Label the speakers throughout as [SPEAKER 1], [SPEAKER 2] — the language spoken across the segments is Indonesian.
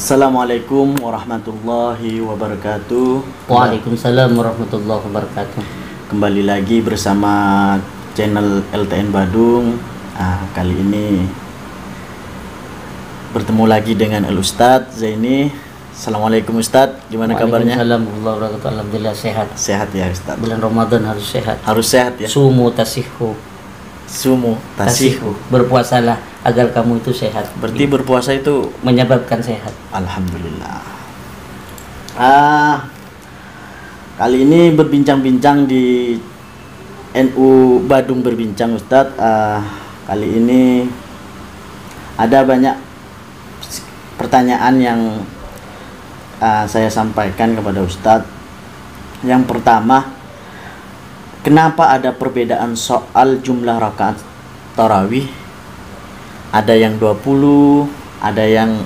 [SPEAKER 1] Assalamualaikum warahmatullahi wabarakatuh.
[SPEAKER 2] Waalaikumsalam warahmatullahi wabarakatuh.
[SPEAKER 1] Kembali lagi bersama channel LTN Badung. Kali ini bertemu lagi dengan Ustadz Zaini. Assalamualaikum Ustadz, gimana kabarnya?
[SPEAKER 2] Waalaikumsalam warahmatullahi wabarakatuh. Alhamdulillah sehat.
[SPEAKER 1] Sehat ya Ustadz.
[SPEAKER 2] Bulan Ramadan harus sehat.
[SPEAKER 1] Harus sehat ya.
[SPEAKER 2] Sumu tasihu.
[SPEAKER 1] Sumu tasihu.
[SPEAKER 2] Berpuasalah agar kamu itu sehat.
[SPEAKER 1] Berarti berpuasa itu
[SPEAKER 2] menyebabkan sehat.
[SPEAKER 1] Alhamdulillah. Kali ini berbincang-bincang di NU Badung Berbincang Ustadz. Kali ini ada banyak pertanyaan yang saya sampaikan kepada Ustadz. Yang pertama, kenapa ada perbedaan soal jumlah rakaat tarawih? Ada yang 20, ada yang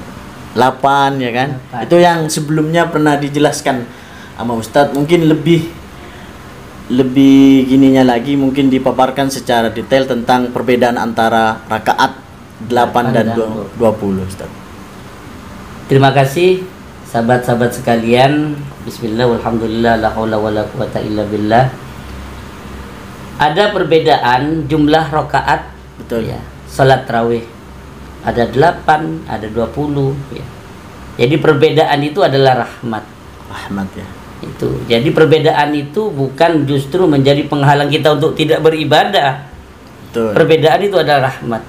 [SPEAKER 1] 8 ya kan? 8. Itu yang sebelumnya pernah dijelaskan sama Ustadz. Mungkin lebih gininya lagi, mungkin dipaparkan secara detail tentang perbedaan antara rakaat 8 dan 20 Ustadz.
[SPEAKER 2] Terima kasih sahabat-sahabat sekalian. Bismillah, walhamdulillah, la haula wala quwata illa billah. Ada perbedaan jumlah rakaat,
[SPEAKER 1] betul
[SPEAKER 2] ya, salat tarawih. Ada 8, ada 20 ya. Jadi perbedaan itu adalah rahmat.
[SPEAKER 1] Rahmat ya.
[SPEAKER 2] Itu. Jadi perbedaan itu bukan justru menjadi penghalang kita untuk tidak beribadah.
[SPEAKER 1] Betul.
[SPEAKER 2] Perbedaan itu adalah rahmat.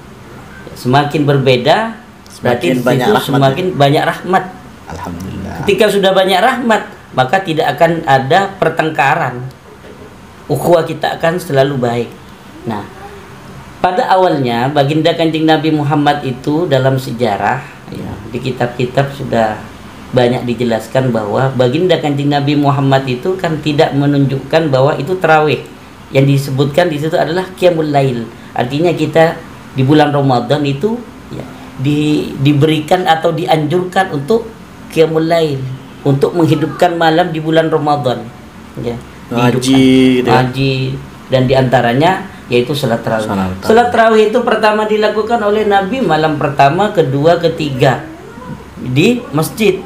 [SPEAKER 2] Semakin berbeda berarti semakin banyak rahmat.
[SPEAKER 1] Alhamdulillah.
[SPEAKER 2] Ketika sudah banyak rahmat, maka tidak akan ada pertengkaran. Ukhuwah kita akan selalu baik. Nah, pada awalnya baginda Kanjeng Nabi Muhammad itu dalam sejarah ya, di kitab-kitab sudah banyak dijelaskan bahwa baginda Kanjeng Nabi Muhammad itu kan tidak menunjukkan bahwa itu tarawih. Yang disebutkan di situ adalah qiyamul lail. Artinya kita di bulan Ramadan itu ya, diberikan atau dianjurkan untuk qiyamul lail, untuk menghidupkan malam di bulan Ramadan. Ya, ngaji dan diantaranya yaitu salat tarawih. Salat tarawih itu pertama dilakukan oleh Nabi malam pertama, kedua, ketiga di masjid.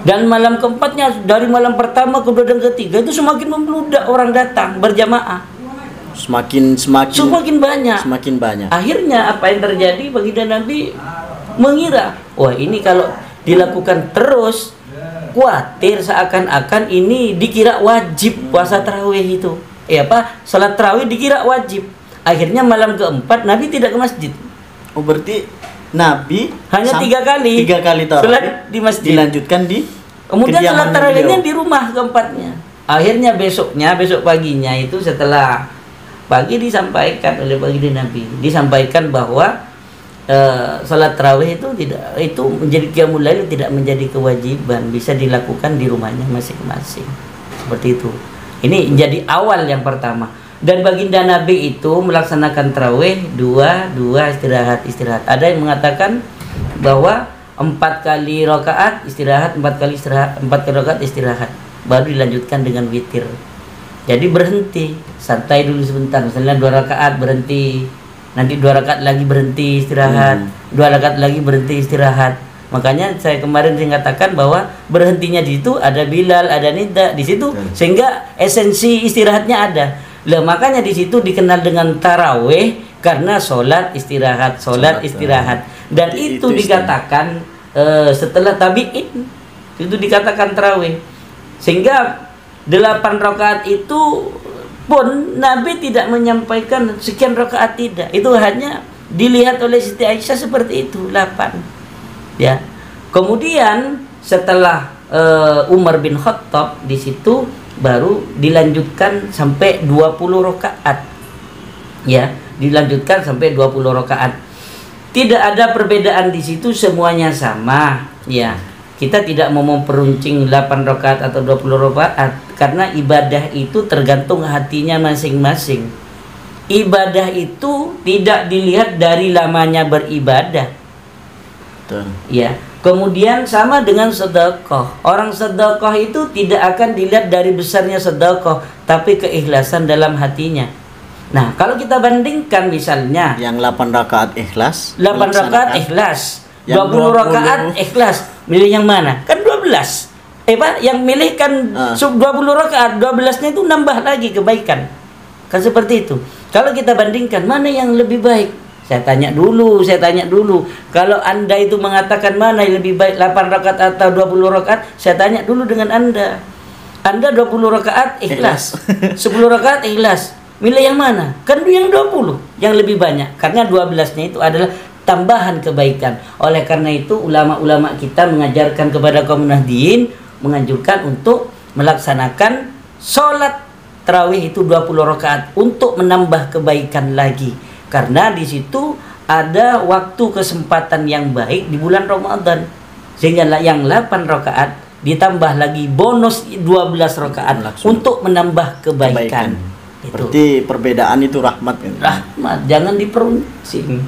[SPEAKER 2] Dan malam keempatnya dari malam pertama, kedua dan ketiga itu semakin membludak orang datang berjamaah. Semakin banyak. Akhirnya apa yang terjadi? Baginda Nabi mengira, wah ini kalau dilakukan terus, khawatir seakan-akan ini dikira wajib puasa tarawih itu. Salat tarawih dikira wajib. Akhirnya malam keempat Nabi tidak ke masjid.
[SPEAKER 1] Oh, berarti Nabi
[SPEAKER 2] hanya 3 kali
[SPEAKER 1] tarawih
[SPEAKER 2] di masjid.
[SPEAKER 1] Dilanjutkan di
[SPEAKER 2] kemudian salat tarawihnya di rumah keempatnya. Akhirnya besok paginya itu setelah pagi disampaikan oleh baginda Nabi, disampaikan bahwa salat tarawih itu menjadi qiyamul lail, tidak menjadi kewajiban, bisa dilakukan di rumahnya masing-masing. Seperti itu. Ini jadi awal yang pertama. Dan baginda Nabi itu melaksanakan tarawih 2 istirahat. Ada yang mengatakan bahwa 4 kali rakaat istirahat, 4 kali rakaat istirahat, baru dilanjutkan dengan witir. Jadi berhenti, santai dulu sebentar. Misalnya 2 rakaat berhenti, nanti 2 rakaat lagi berhenti istirahat, 2 rakaat lagi berhenti istirahat. Makanya saya kemarin katakan bahwa berhentinya di situ ada Bilal, ada Nida di situ, sehingga esensi istirahatnya ada. Makanya di situ dikenal dengan tarawih karena sholat istirahat. Dan itu dikatakan setelah tabi'in itu dikatakan tarawih. Sehingga 8 rakaat itu pun Nabi tidak menyampaikan sekian rakaat, tidak. Itu hanya dilihat oleh Siti Aisyah seperti itu, 8. Ya. Kemudian setelah Umar bin Khattab di situ baru dilanjutkan sampai 20 rakaat. Ya, dilanjutkan sampai 20 rakaat. Tidak ada perbedaan di situ, semuanya sama. Ya. Kita tidak mau memperuncing 8 rakaat atau 20 rakaat karena ibadah itu tergantung hatinya masing-masing. Ibadah itu tidak dilihat dari lamanya beribadah. Ya, kemudian sama dengan sedekah. Orang sedekah itu tidak akan dilihat dari besarnya sedekah, tapi keikhlasan dalam hatinya. Nah, kalau kita bandingkan misalnya
[SPEAKER 1] yang 8 rakaat ikhlas,
[SPEAKER 2] 8 rakaat ikhlas,
[SPEAKER 1] Yang
[SPEAKER 2] 20 rakaat ikhlas. Milih yang mana? Kan 12. Pak, yang milih kan 20 rakaat, 12-nya itu nambah lagi kebaikan. Kan seperti itu. Kalau kita bandingkan mana yang lebih baik? Saya tanya dulu. Kalau Anda itu mengatakan mana yang lebih baik, 8 rakaat atau 20 rakaat, saya tanya dulu dengan Anda. Anda 20 rakaat ikhlas. 10 rakaat ikhlas. Milih yang mana? Kan yang 20 yang lebih banyak. Karena 12-nya itu adalah tambahan kebaikan. Oleh karena itu ulama-ulama kita mengajarkan kepada kaum nahdien, menganjurkan untuk melaksanakan sholat tarawih itu 20 rakaat untuk menambah kebaikan lagi. Karena di situ ada waktu kesempatan yang baik di bulan Ramadan. Sehingga yang 8 rakaat ditambah lagi bonus 12 rakaat untuk menambah kebaikan.
[SPEAKER 1] Berarti perbedaan itu rahmat.
[SPEAKER 2] Rahmat, jangan diperuncing.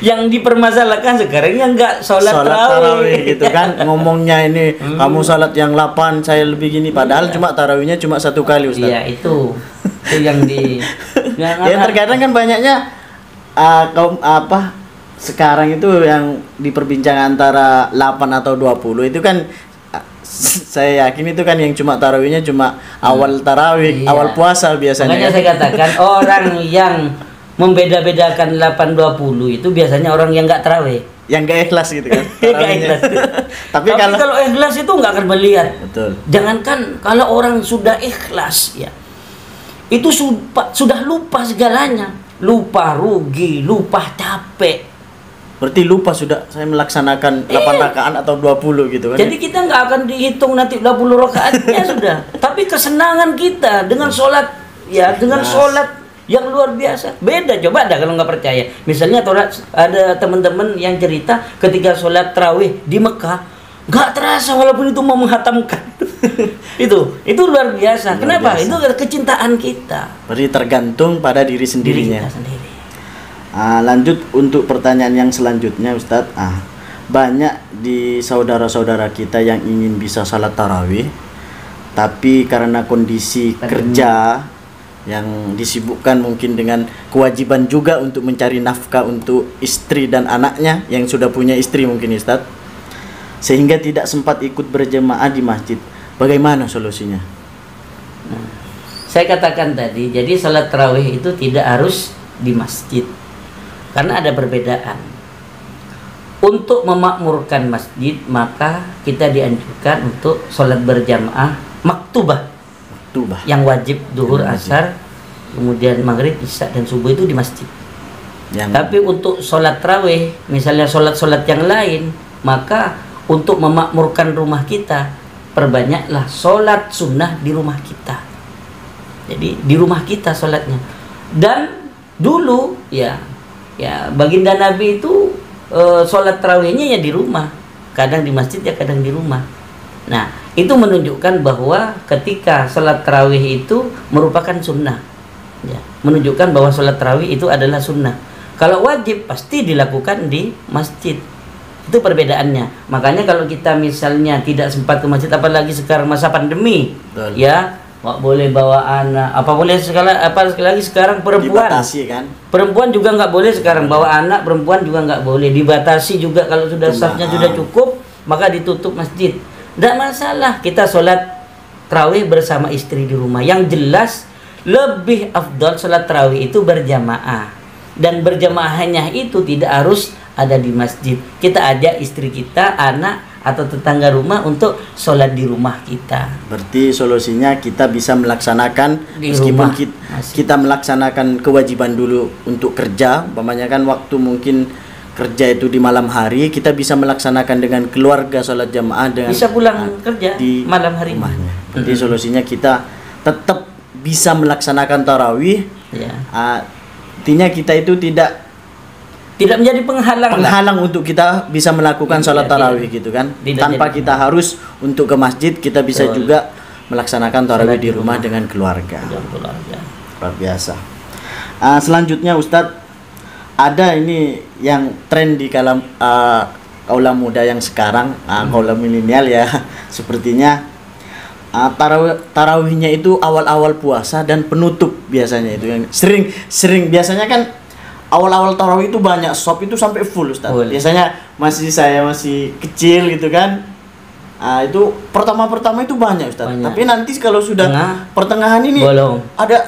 [SPEAKER 2] Yang dipermasalahkan sekarang yang enggak sholat tarawih
[SPEAKER 1] gitu kan. Ngomongnya ini kamu sholat yang 8, saya lebih gini, padahal cuma tarawihnya cuma 1 kali, Ustaz.
[SPEAKER 2] Iya, itu yang di
[SPEAKER 1] ya terkadang kan banyaknya kaum sekarang itu yang diperbincangkan antara 8 atau 20 itu kan saya yakin itu kan yang cuma tarawihnya cuma awal tarawih, awal puasa biasanya.
[SPEAKER 2] Makanya saya katakan orang yang membeda-bedakan 8-20 itu biasanya orang yang nggak tarawih,
[SPEAKER 1] yang nggak ikhlas gitu kan.
[SPEAKER 2] Nggak ikhlas.
[SPEAKER 1] Tapi
[SPEAKER 2] kalau ikhlas itu nggak akan melihat.
[SPEAKER 1] Betul.
[SPEAKER 2] Jangankan kalau orang sudah ikhlas ya, itu sudah lupa segalanya, lupa rugi, lupa capek.
[SPEAKER 1] Berarti lupa sudah saya melaksanakan 8 rakaat atau 20 gitu kan.
[SPEAKER 2] Jadi kita nggak akan dihitung nanti 20 rakaatnya sudah. Tapi kesenangan kita dengan sholat ya, dengan sholat yang luar biasa. Beda, coba dah kalau nggak percaya. Misalnya ada teman-teman yang cerita ketika sholat tarawih di Mekah, nggak terasa walaupun itu mau menghatamkan. itu luar biasa. Kenapa? Itu kecintaan kita.
[SPEAKER 1] Berarti tergantung pada diri sendirinya.
[SPEAKER 2] Diri kita sendiri.
[SPEAKER 1] Lanjut untuk pertanyaan yang selanjutnya, Ustadz. Banyak di saudara-saudara kita yang ingin bisa salat tarawih, tapi karena kondisi kerja yang disibukkan mungkin dengan kewajiban juga untuk mencari nafkah untuk istri dan anaknya yang sudah punya istri mungkin, Ustadz, sehingga tidak sempat ikut berjemaah di masjid. Bagaimana solusinya?
[SPEAKER 2] Saya katakan tadi, jadi salat tarawih itu tidak harus di masjid. Karena ada perbedaan. Untuk memakmurkan masjid, maka kita dianjurkan untuk sholat berjamaah maktubah. Yang wajib duhur, asar, kemudian maghrib, isya dan subuh itu di masjid. Tapi untuk sholat tarawih, misalnya sholat-sholat yang lain, maka untuk memakmurkan rumah kita, perbanyaklah sholat sunnah di rumah kita. Jadi di rumah kita sholatnya. Dan dulu ya baginda Nabi itu sholat tarawihnya ya di rumah, kadang di masjid ya kadang di rumah. Nah, itu menunjukkan bahwa ketika sholat tarawih itu merupakan sunnah ya, menunjukkan bahwa sholat tarawih itu adalah sunnah. Kalau wajib pasti dilakukan di masjid. Itu perbedaannya. Makanya kalau kita misalnya tidak sempat ke masjid, apalagi sekarang masa pandemi, betul, ya nggak boleh bawa anak, sekali lagi sekarang perempuan dibatasi, kan? Perempuan juga nggak boleh sekarang bawa anak, perempuan juga nggak boleh, dibatasi juga. Kalau sudah safnya sudah cukup maka ditutup masjid. Tidak masalah kita sholat tarawih bersama istri di rumah. Yang jelas lebih afdal sholat tarawih itu berjamaah, dan berjamaahnya itu tidak harus ada di masjid. Kita ajak istri kita, anak atau tetangga rumah untuk sholat di rumah kita. Berarti solusinya kita bisa melaksanakan di meskipun kita melaksanakan kewajiban dulu untuk kerja, umpamanya kan waktu mungkin kerja itu di malam hari, kita bisa melaksanakan dengan keluarga sholat jamaah dengan bisa pulang kerja di malam hari rumahnya. Jadi solusinya kita tetap bisa melaksanakan tarawih. Ya. Artinya kita itu tidak menjadi penghalang untuk kita bisa melakukan sholat tarawih gitu kan. Tanpa kita harus untuk ke masjid, kita bisa juga melaksanakan tarawih di rumah dengan keluarga. Luar biasa. Selanjutnya Ustadz, ada ini yang tren di kaum muda yang sekarang, kaum milenial ya, sepertinya tarawihnya itu awal-awal puasa dan penutup biasanya itu yang sering biasanya kan
[SPEAKER 1] awal-awal tarawih itu banyak shop itu sampai full Ustaz. Biasanya saya masih kecil gitu kan. Itu pertama itu banyak Ustaz. Tapi nanti kalau sudah pertengahan ini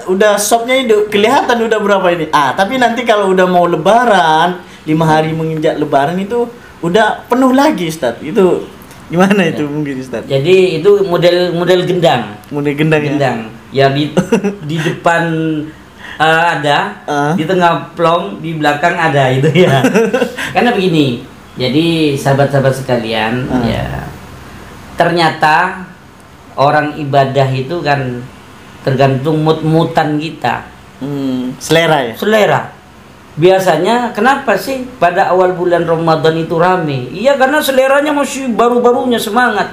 [SPEAKER 1] udah shopnya itu kelihatan udah berapa ini. Tapi nanti kalau udah mau lebaran, 5 hari menginjak lebaran itu udah penuh lagi Ustaz. Itu gimana itu mungkin Ustaz?
[SPEAKER 2] Jadi itu model gendang.
[SPEAKER 1] Model gendang.
[SPEAKER 2] Ya di depan ada, di tengah plong, di belakang ada itu ya. Karena begini. Jadi sahabat-sahabat sekalian, ya ternyata orang ibadah itu kan tergantung mood-moodan kita.
[SPEAKER 1] Selera ya?
[SPEAKER 2] Selera. Biasanya kenapa sih pada awal bulan Ramadan itu rame? Iya karena seleranya masih baru-barunya semangat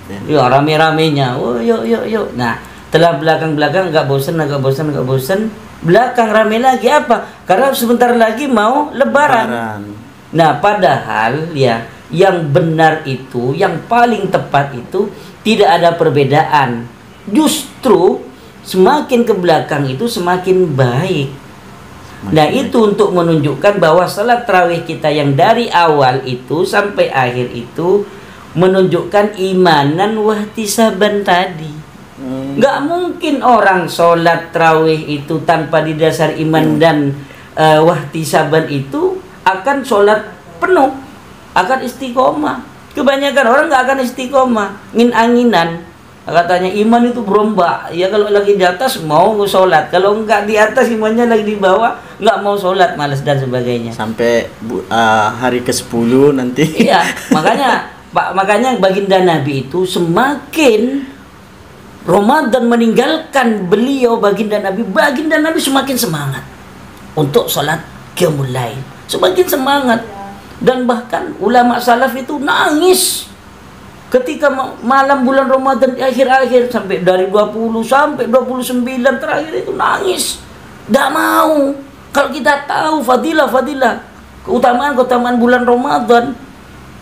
[SPEAKER 2] ya. Ya rame-ramenya. Oh yuk. Nah, setelah belakang-belakang agak bosan. Belakang rame lagi apa? Karena sebentar lagi mau lebaran. Nah, padahal ya yang benar itu, yang paling tepat itu tidak ada perbedaan. Justru semakin ke belakang itu semakin baik. Nah, itu untuk menunjukkan bahwa salat tarawih kita yang dari awal itu sampai akhir itu menunjukkan imanan wahtisaban tadi. Nggak mungkin orang sholat tarawih itu tanpa didasar iman dan wahtisaban itu akan sholat penuh, akan istiqomah. Kebanyakan orang nggak akan istiqomah, angin-anginan. Katanya iman itu berombak. Ya kalau lagi di atas mau sholat, kalau nggak di atas imannya lagi di bawah nggak mau sholat, malas dan sebagainya.
[SPEAKER 1] Sampai hari ke-10 nanti.
[SPEAKER 2] Iya, makanya baginda Nabi itu semakin Ramadan meninggalkan beliau baginda Nabi semakin semangat untuk sholat qiyamul lail, semakin semangat. Dan bahkan ulama salaf itu nangis ketika malam bulan Ramadan di akhir-akhir sampai dari 20 sampai 29 terakhir itu nangis, tidak mau. Kalau kita tahu fadilah keutamaan bulan Ramadan,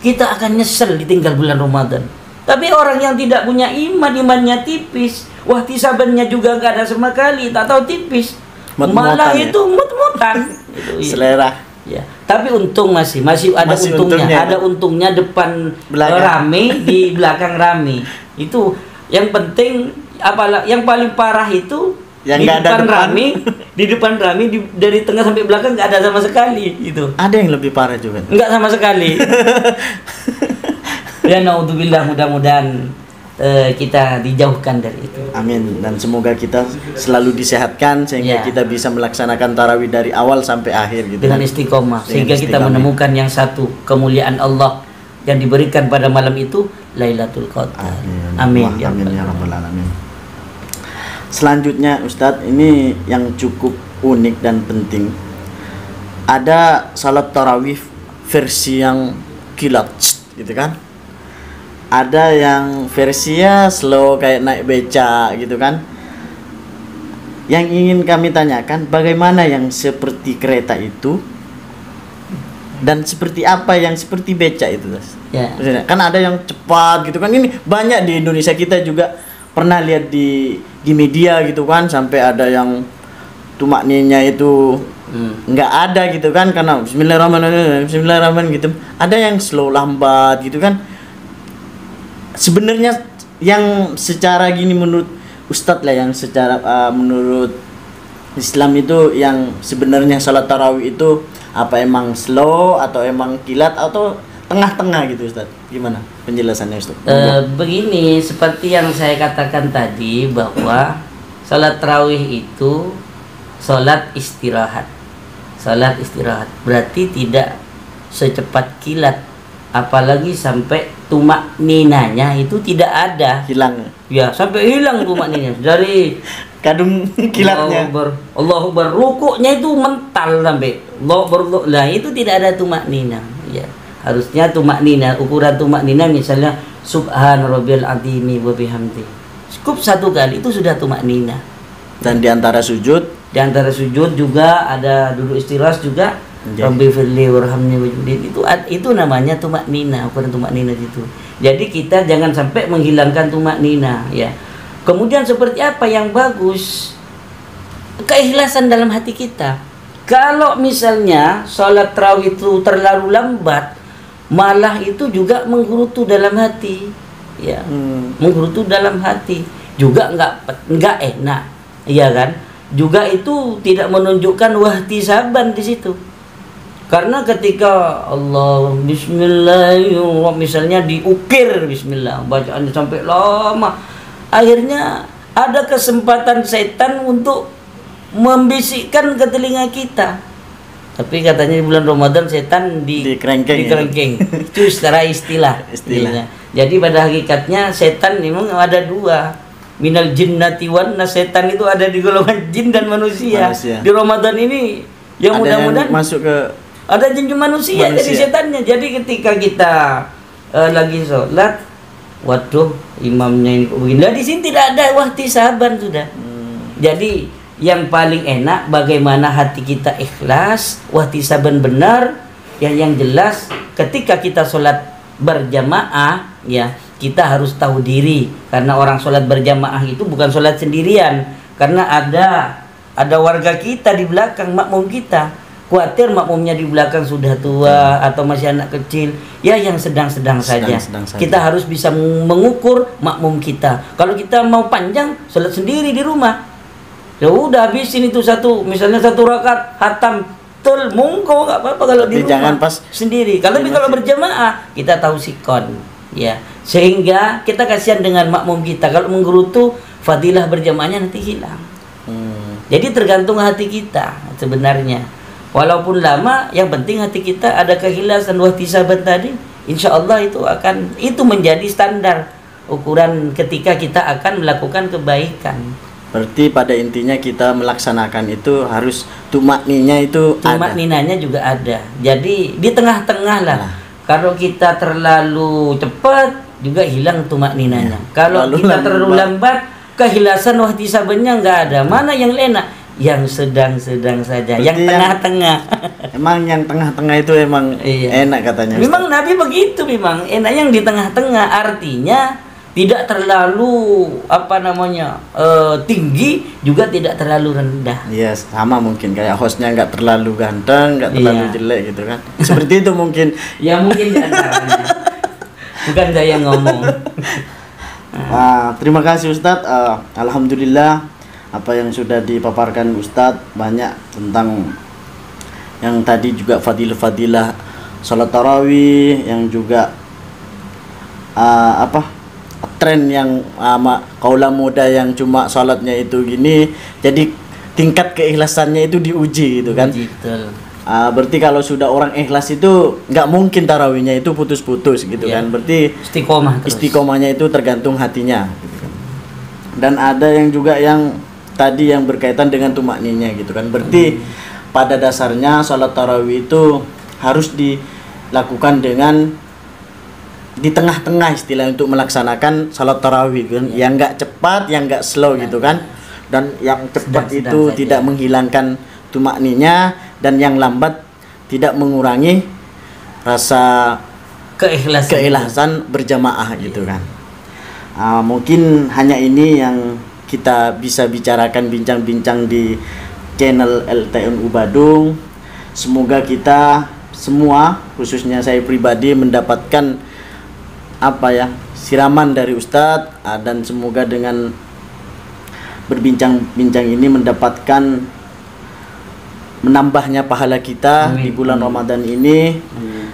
[SPEAKER 2] kita akan nyesel ditinggal bulan Ramadan. Tapi orang yang tidak punya imannya tipis, wahtisabannya juga nggak ada sama sekali, tak tahu tipis, malah itu mut-mutan.
[SPEAKER 1] Selera.
[SPEAKER 2] Ya. Tapi untung masih ada untungnya. Ada untungnya depan rame, di belakang rame. Itu yang penting. Yang paling parah itu yang di depan rame, dari tengah sampai belakang nggak ada sama sekali. Itu.
[SPEAKER 1] Ada yang lebih parah juga.
[SPEAKER 2] Nggak sama sekali. Ya naudzubillah, mudah-mudahan kita dijauhkan dari itu.
[SPEAKER 1] Amin. Dan semoga kita selalu disehatkan sehingga kita bisa melaksanakan tarawih dari awal sampai akhir gitu.
[SPEAKER 2] Dengan istiqomah, sehingga kita menemukan yang satu, kemuliaan Allah yang diberikan pada malam itu Lailatul Qadar. Amin.
[SPEAKER 1] Amin ya rabbal alamin. Selanjutnya Ustadz, ini yang cukup unik dan penting. Ada salat tarawih versi yang kilat gitu kan? Ada yang versinya slow kayak naik beca gitu kan. Yang ingin kami tanyakan, bagaimana yang seperti kereta itu dan seperti apa yang seperti beca itu, Mas? Ya. Kan ada yang cepat gitu kan. Ini banyak di Indonesia, kita juga pernah lihat di media gitu kan, sampai ada yang tumakninnya itu nggak ada gitu kan, karena Bismillahirrahmanirrahim gitu. Ada yang slow lambat gitu kan. Sebenarnya yang secara gini menurut Ustadz lah, yang secara menurut Islam itu yang sebenarnya salat tarawih itu apa, emang slow atau emang kilat atau tengah-tengah gitu Ustadz? Gimana penjelasannya Ustadz?
[SPEAKER 2] Begini, seperti yang saya katakan tadi bahwa salat tarawih itu salat istirahat. Salat istirahat berarti tidak secepat kilat, apalagi sampai tumak ninanya itu tidak ada,
[SPEAKER 1] hilang
[SPEAKER 2] ya, sampai hilang tumak ninanya dari
[SPEAKER 1] kadung kilatnya.
[SPEAKER 2] Allahu Akbar, rukuknya itu mental sampai Allahu Akbar, lah itu tidak ada tumak nina. Ya, harusnya tumak nina, ukuran tumak nina misalnya subhana rabbiyal azimi wa bihamdi, cukup satu kali itu sudah tumak nina.
[SPEAKER 1] Dan di antara sujud
[SPEAKER 2] juga ada duduk istirahat juga. Rabbi firli warhamni wajudin, itu namanya tumak nina, ukuran tumak nina itu. Jadi kita jangan sampai menghilangkan tumak nina, ya. Kemudian seperti apa yang bagus? Keikhlasan dalam hati kita. Kalau misalnya sholat tarawih itu terlalu lambat, malah itu juga menggerutu dalam hati, ya, menggerutu dalam hati, juga nggak enak, iya kan? Juga itu tidak menunjukkan wahtisaban di situ. Karena ketika Allah Bismillahirrahmanirrahim misalnya diukir Bismillah bacaannya sampai lama, akhirnya ada kesempatan setan untuk membisikkan ke telinga kita. Tapi katanya di bulan Ramadan setan dikerengkeng. Itu secara istilah. Jadi pada hakikatnya setan memang ada dua. Minal jinnati wan nas, setan itu ada di golongan jin dan manusia. Di Ramadan ini yang mudah-mudahan masuk ke ada jin manusia jadi setannya. Jadi ketika kita lagi sholat, waduh imamnya ini kok begini. Nah, di sini tidak ada wahtisaban sudah. Jadi yang paling enak bagaimana hati kita ikhlas, wahtisaban benar. Yang jelas ketika kita sholat berjamaah, ya kita harus tahu diri. Karena orang sholat berjamaah itu bukan sholat sendirian. Karena ada warga kita di belakang, makmum kita. Khawatir makmumnya di belakang sudah tua atau masih anak kecil, ya yang sedang-sedang saja. Kita harus bisa mengukur makmum kita. Kalau kita mau panjang, sholat sendiri di rumah, ya udah habisin itu misalnya satu rakaat hatam monggo nggak apa-apa kalau di rumah. Jangan pas sendiri. Kalau berjamaah kita tahu sikon, ya, sehingga kita kasihan dengan makmum kita. Kalau menggerutu, fadilah berjamaahnya nanti hilang. Jadi tergantung hati kita sebenarnya. Walaupun lama, yang penting hati kita ada keikhlasan wahtisaban tadi. Insya Allah itu menjadi standar ukuran ketika kita akan melakukan kebaikan.
[SPEAKER 1] Berarti pada intinya kita melaksanakan itu harus
[SPEAKER 2] tumak-ninanya juga ada. Jadi di tengah-tengah lah. Kalau kita terlalu cepat juga hilang tumak-ninanya. Kalau kita terlalu lambat, keikhlasan wahtisabannya nggak ada. Mana yang enak? Yang sedang-sedang saja. Berarti yang tengah-tengah.
[SPEAKER 1] Emang yang tengah-tengah itu emang enak katanya.
[SPEAKER 2] Memang Nabi begitu, memang enak yang di tengah-tengah. Artinya tidak terlalu tinggi, juga tidak terlalu rendah.
[SPEAKER 1] Iya, sama mungkin kayak hostnya nggak terlalu ganteng, nggak terlalu jelek gitu kan. Seperti itu mungkin.
[SPEAKER 2] Ya mungkin caranya. Bukan saya yang ngomong.
[SPEAKER 1] Terima kasih Ustadz. Alhamdulillah apa yang sudah dipaparkan Ustadz banyak tentang yang tadi juga fadilah salat tarawih, yang juga tren yang kaula muda yang cuma salatnya itu gini, jadi tingkat keikhlasannya itu diuji gitu kan.
[SPEAKER 2] Betul.
[SPEAKER 1] Berarti kalau sudah orang ikhlas itu nggak mungkin tarawihnya itu putus-putus gitu kan. Berarti istiqomahnya itu tergantung hatinya gitu kan. Dan ada yang juga yang tadi yang berkaitan dengan tumakninnya gitu kan. Berarti pada dasarnya salat tarawih itu harus dilakukan dengan di tengah-tengah istilah untuk melaksanakan salat tarawih kan. Yang nggak cepat, yang nggak slow gitu kan. Dan yang cepat itu tidak menghilangkan tumakninnya, dan yang lambat tidak mengurangi rasa keikhlasan berjamaah gitu kan. Mungkin hanya ini yang kita bisa bicarakan, bincang-bincang di channel LTNU Badung. Semoga kita semua, khususnya saya pribadi, mendapatkan siraman dari Ustadz, dan semoga dengan berbincang-bincang ini mendapatkan menambahnya pahala kita di bulan Ramadan ini.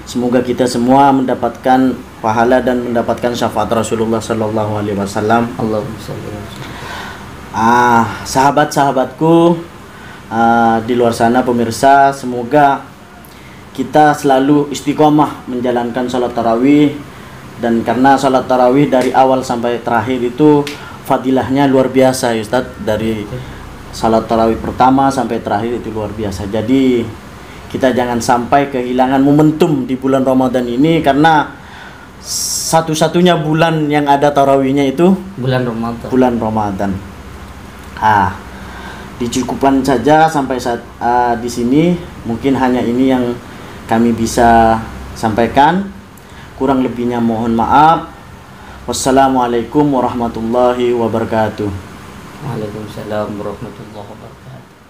[SPEAKER 1] Semoga kita semua mendapatkan pahala dan mendapatkan syafaat Rasulullah Sallallahu Alaihi Wasallam. Sahabat-sahabatku di luar sana, pemirsa, semoga kita selalu istiqomah menjalankan salat tarawih. Dan karena salat tarawih dari awal sampai terakhir itu fadilahnya luar biasa ya Ustadz. Dari salat tarawih pertama sampai terakhir itu luar biasa. Jadi kita jangan sampai kehilangan momentum di bulan Ramadan ini, karena satu-satunya bulan yang ada tarawihnya itu bulan Ramadan. Dicukupkan saja sampai di sini. Mungkin hanya ini yang kami bisa sampaikan. Kurang lebihnya mohon maaf. Wassalamualaikum warahmatullahi wabarakatuh.
[SPEAKER 2] Waalaikumsalam warahmatullahi wabarakatuh.